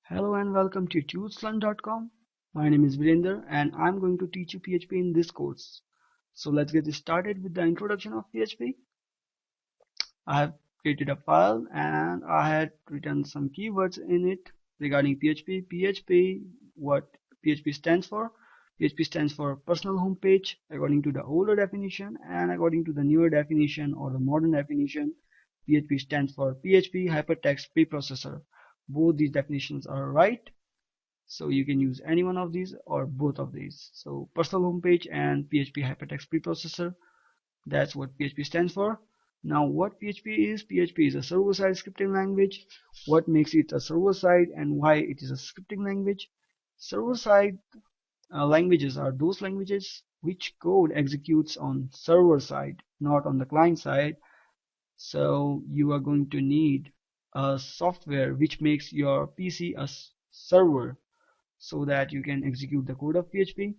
Hello and welcome to tutorslearn.com. My name is Virender and I'm going to teach you PHP in this course. So let's get started with the introduction of PHP. I have created a file and I had written some keywords in it regarding PHP. What PHP stands for? PHP stands for personal home page according to the older definition, and according to the newer definition or the modern definition, PHP stands for PHP Hypertext Preprocessor. Both these definitions are right. So you can use any one of these or both of these. So personal homepage and PHP hypertext preprocessor, that's what PHP stands for. Now what PHP is? PHP is a server-side scripting language. What makes it a server-side and why it is a scripting language? Server-side languages are those languages which code executes on server side, not on the client side. So you are going to need a software which makes your PC a server so that you can execute the code of PHP,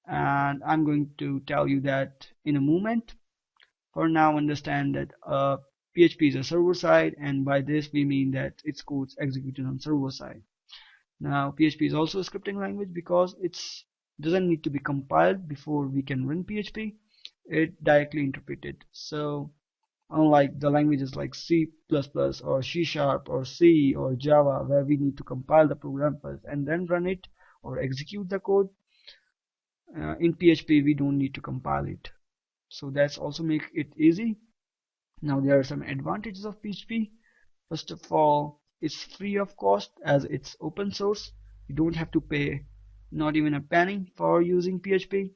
and I'm going to tell you that in a moment. For now, understand that PHP is a server side, and by this we mean that its code's executed on server side. Now PHP is also a scripting language because it doesn't need to be compiled before we can run PHP. It directly interpreted. So unlike the languages like C++ or C# or C or Java, where we need to compile the program first and then run it or execute the code, in PHP we don't need to compile it. So that's also make it easy. Now there are some advantages of PHP. First of all, it's free of cost as it's open source. You don't have to pay not even a penny for using PHP,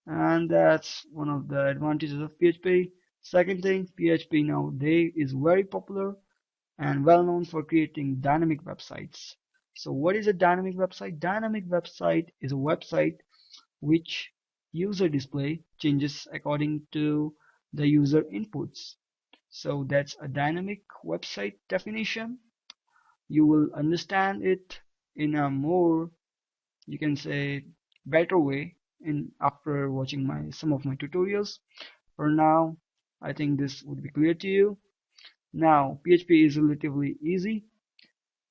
and that's one of the advantages of PHP. Second thing, PHP nowadays is very popular and well known for creating dynamic websites. So what is a dynamic website? Dynamic website is a website which user display changes according to the user inputs. So that's a dynamic website definition. You will understand it in a more, you can say, better way in after watching some of my tutorials. For now, I think this would be clear to you. Now PHP is relatively easy.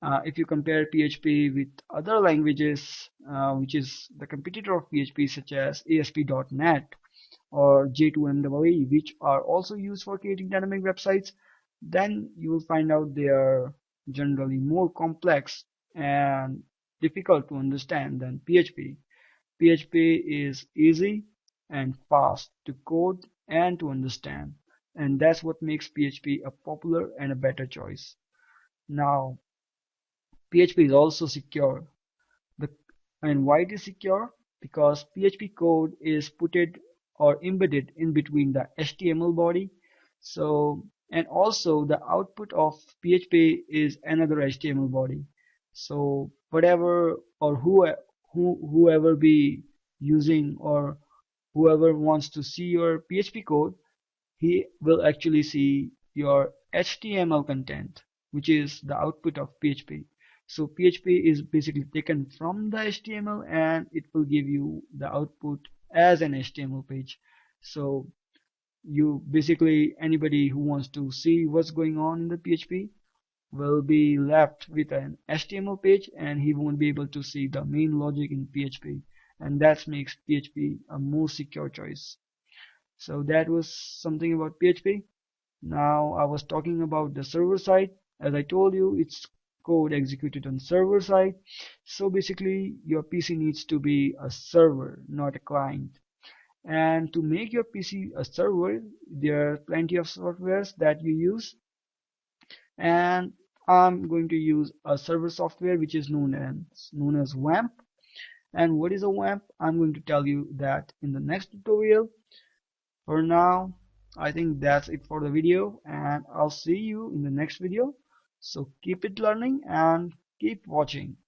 If you compare PHP with other languages, which is the competitor of PHP, such as ASP.NET or J2MEE, which are also used for creating dynamic websites, then you will find out they are generally more complex and difficult to understand than PHP. PHP is easy and fast to code and to understand, and that's what makes PHP a popular and a better choice. Now, PHP is also secure. The, and why it is secure? Because PHP code is putted or embedded in between the HTML body. So, and also the output of PHP is another HTML body. So whatever or whoever be using or whoever wants to see your PHP code, he will actually see your HTML content, which is the output of PHP. So PHP is basically taken from the HTML and it will give you the output as an HTML page. So you basically, anybody who wants to see what's going on in the PHP will be left with an HTML page and he won't be able to see the main logic in PHP, and that makes PHP a more secure choice. So that was something about PHP. Now I was talking about the server side. As I told you, it's code executed on server side. So basically your PC needs to be a server, not a client. And to make your PC a server, there are plenty of softwares that you use. And I'm going to use a server software which is known as WAMP. And what is a WAMP? I'm going to tell you that in the next tutorial. For now, I think that's it for the video, and I'll see you in the next video. So keep it learning and keep watching.